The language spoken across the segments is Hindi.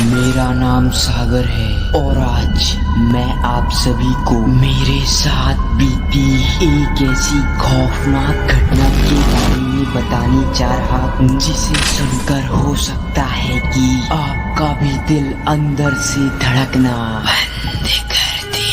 मेरा नाम सागर है और आज मैं आप सभी को मेरे साथ बीती एक ऐसी खौफनाक घटना के बारे में बताने जा रहा हूँ जिसे सुनकर हो सकता है कि आपका भी दिल अंदर से धड़कना बंद कर दे।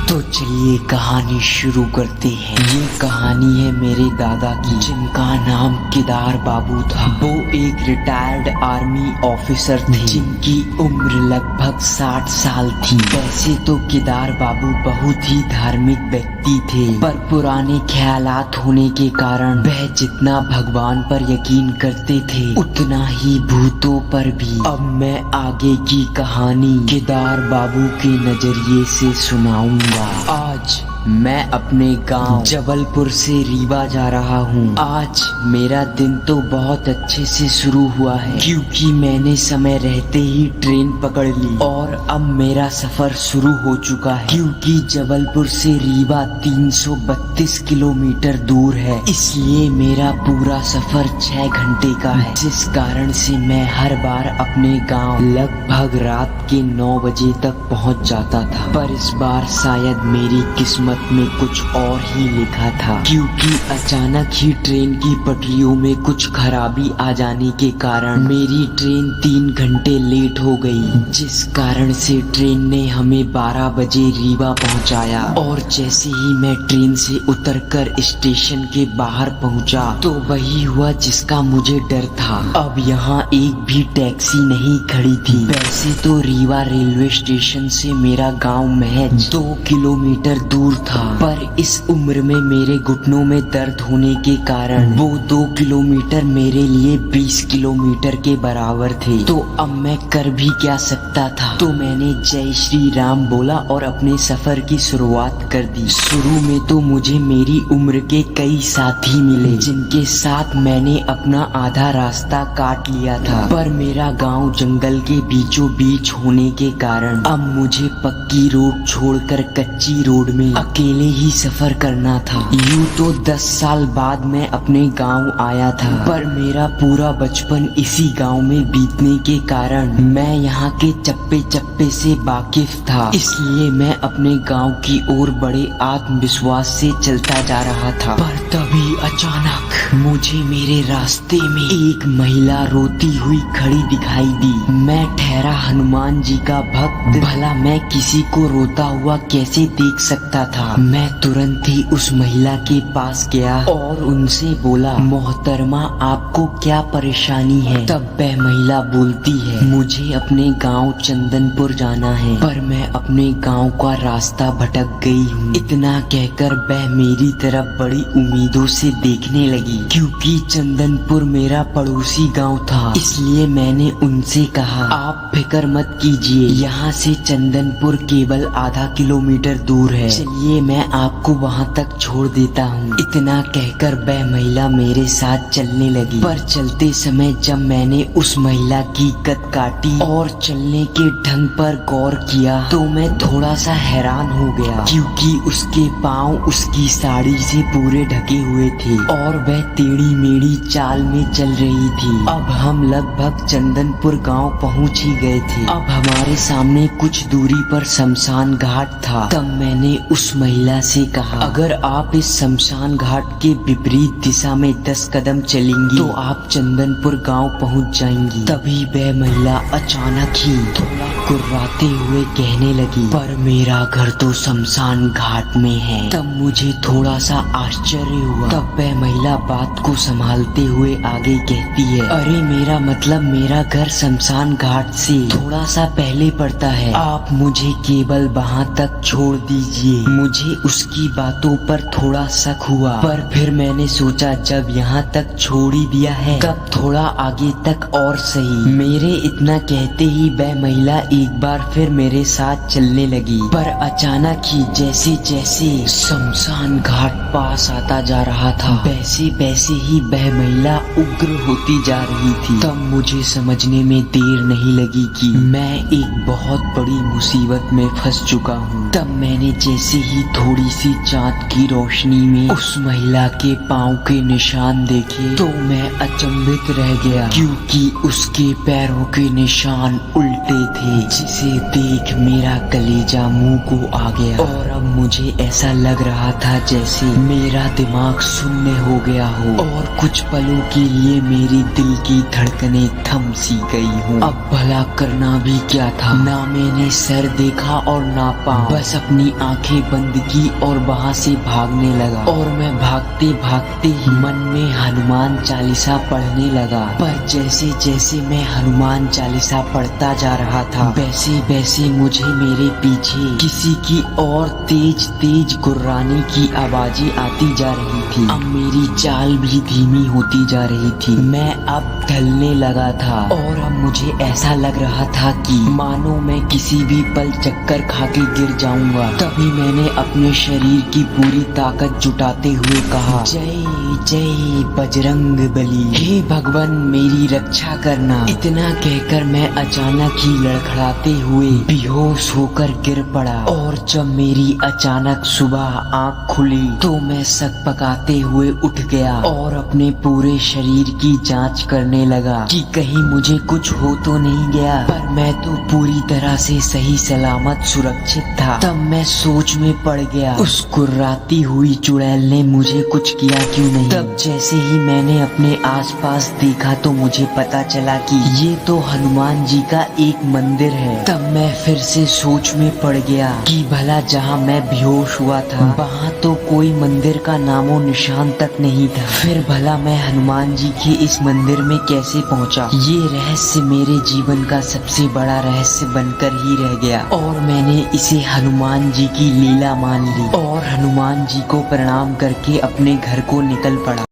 तो चलिए कहानी शुरू करते हैं। ये कहानी है मेरे दादा की, जिनका नाम केदार बाबू था। वो एक रिटायर्ड आर्मी ऑफिसर थे जिनकी उम्र लगभग 60 साल थी। वैसे तो केदार बाबू बहुत ही धार्मिक व्यक्ति थे, पर पुराने ख्यालात होने के कारण वह जितना भगवान पर यकीन करते थे उतना ही भूतों पर भी। अब मैं आगे की कहानी केदार बाबू के नजरिए से सुनाऊंगा। आज मैं अपने गांव जबलपुर से रीवा जा रहा हूँ। आज मेरा दिन तो बहुत अच्छे से शुरू हुआ है क्योंकि मैंने समय रहते ही ट्रेन पकड़ ली और अब मेरा सफर शुरू हो चुका है। क्योंकि जबलपुर से रीवा 332 किलोमीटर दूर है, इसलिए मेरा पूरा सफर 6 घंटे का है, जिस कारण से मैं हर बार अपने गाँव लगभग रात के 9 बजे तक पहुँच जाता था। पर इस बार शायद मेरी किस्मत में कुछ और ही लिखा था, क्योंकि अचानक ही ट्रेन की पटरियों में कुछ खराबी आ जाने के कारण मेरी ट्रेन 3 घंटे लेट हो गई, जिस कारण से ट्रेन ने हमें 12 बजे रीवा पहुंचाया। और जैसे ही मैं ट्रेन से उतरकर स्टेशन के बाहर पहुंचा तो वही हुआ जिसका मुझे डर था। अब यहाँ एक भी टैक्सी नहीं खड़ी थी। वैसे तो रीवा रेलवे स्टेशन से मेरा गाँव महज 2 किलोमीटर दूर था, पर इस उम्र में मेरे घुटनों में दर्द होने के कारण वो 2 किलोमीटर मेरे लिए 20 किलोमीटर के बराबर थे। तो अब मैं कर भी क्या सकता था। तो मैंने जय श्री राम बोला और अपने सफर की शुरुआत कर दी। शुरू में तो मुझे मेरी उम्र के कई साथी मिले जिनके साथ मैंने अपना आधा रास्ता काट लिया था, पर मेरा गाँव जंगल के बीचों बीच होने के कारण अब मुझे पक्की रोड छोड़कर कच्ची रोड में अकेले ही सफर करना था। यूं तो 10 साल बाद मैं अपने गांव आया था, पर मेरा पूरा बचपन इसी गांव में बीतने के कारण मैं यहाँ के चप्पे चप्पे से वाकिफ था। इसलिए मैं अपने गांव की ओर बड़े आत्मविश्वास से चलता जा रहा था। पर तभी अचानक मुझे मेरे रास्ते में एक महिला रोती हुई खड़ी दिखाई दी। मैं ठहरा हनुमान जी का भक्त, भला मैं किसी को रोता हुआ कैसे देख सकता था। मैं तुरंत ही उस महिला के पास गया और उनसे बोला, मोहतरमा आपको क्या परेशानी है। तब वह महिला बोलती है, मुझे अपने गांव चंदनपुर जाना है, पर मैं अपने गांव का रास्ता भटक गई हूँ। इतना कहकर वह मेरी तरफ बड़ी उम्मीदों से देखने लगी। क्योंकि चंदनपुर मेरा पड़ोसी गांव था, इसलिए मैंने उनसे कहा, आप फिक्र मत कीजिए, यहाँ से चंदनपुर केवल आधा किलोमीटर दूर है, चलिए मैं आपको वहाँ तक छोड़ देता हूँ। इतना कहकर वह महिला मेरे साथ चलने लगी। पर चलते समय जब मैंने उस महिला की कद काटी और चलने के ढंग पर गौर किया तो मैं थोड़ा सा हैरान हो गया, क्योंकि उसके पाँव उसकी साड़ी से पूरे ढके हुए थे और वह टेढ़ी मेढ़ी चाल में चल रही थी। अब हम लगभग चंदनपुर गाँव पहुँच ही गए थे। अब हमारे सामने कुछ दूरी पर शमशान घाट था। तब मैंने उस महिला से कहा, अगर आप इस शमशान घाट के विपरीत दिशा में 10 कदम चलेंगी तो आप चंदनपुर गांव पहुंच जाएंगी। तभी वह महिला अचानक ही थोड़ा कुर्राते हुए कहने लगी, पर मेरा घर तो शमशान घाट में है। तब मुझे थोड़ा सा आश्चर्य हुआ। तब वह महिला बात को संभालते हुए आगे कहती है, अरे मेरा मतलब मेरा घर शमशान घाट से थोड़ा सा पहले पड़ता है, आप मुझे केवल वहाँ तक छोड़ दीजिए। मुझे उसकी बातों पर थोड़ा शक हुआ, पर फिर मैंने सोचा जब यहाँ तक छोड़ ही दिया है तब थोड़ा आगे तक और सही। मेरे इतना कहते ही वह महिला एक बार फिर मेरे साथ चलने लगी। पर अचानक ही जैसे जैसे शमशान घाट पास आता जा रहा था वैसे वैसे ही वह महिला उग्र होती जा रही थी। तब मुझे समझने में देर नहीं लगी कि मैं एक बहुत बड़ी मुसीबत में फंस चुका हूँ। तब मैंने जैसे ही थोड़ी सी चांद की रोशनी में उस महिला के पाँव के निशान देखे तो मैं अचंभित रह गया, क्योंकि उसके पैरों के निशान उल्टे थे, जिसे देख मेरा कलेजा मुंह को आ गया। और अब मुझे ऐसा लग रहा था जैसे मेरा दिमाग शून्य हो गया हो और कुछ पलों के लिए मेरी दिल की धड़कनें थम सी गई हूँ। अब भला करना भी क्या था, ना मैंने सर देखा और ना पाँव, बस अपनी आंखें बंद की और वहाँ से भागने लगा। और मैं भागते भागते ही मन में हनुमान चालीसा पढ़ने लगा। पर जैसे जैसे मैं हनुमान चालीसा पढ़ता जा रहा था वैसे वैसे मुझे मेरे पीछे किसी की और तेज तेज गुर्राने की आवाजें आती जा रही थी। अब मेरी चाल भी धीमी होती जा रही थी। मैं अब ढलने लगा था और अब मुझे ऐसा लग रहा था कि मानो मैं किसी भी पल चक्कर खा के गिर जाऊंगा। तभी मैंने अपने शरीर की पूरी ताकत जुटाते हुए कहा, जय जय बजरंग बली, हे भगवान मेरी रक्षा करना। इतना कहकर मैं अचानक ही लड़खड़ाते हुए बेहोश होकर गिर पड़ा। और जब मेरी अचानक सुबह आँख खुली तो मैं सकपकाते हुए उठ गया और अपने पूरे शरीर की जांच करने लगा कि कहीं मुझे कुछ हो तो नहीं गया। पर मैं तो पूरी तरह से सही सलामत सुरक्षित था। तब मैं सोच में पड़ गया, उस कुर्राती हुई चुड़ैल ने मुझे कुछ किया क्यों नहीं। तब जैसे ही मैंने अपने आसपास देखा तो मुझे पता चला कि ये तो हनुमान जी का एक मंदिर है। तब मैं फिर से सोच में पड़ गया कि भला जहाँ मैं बेहोश हुआ था वहाँ तो कोई मंदिर का नामो निशान तक नहीं था। फिर भला मैं हनुमान जी के इस मंदिर में कैसे पहुँचा। ये रहस्य मेरे जीवन का सबसे बड़ा रहस्य बनकर ही रह गया और मैंने इसे हनुमान जी की लीला मान ली और हनुमान जी को प्रणाम करके अपने घर को निकल पड़ा।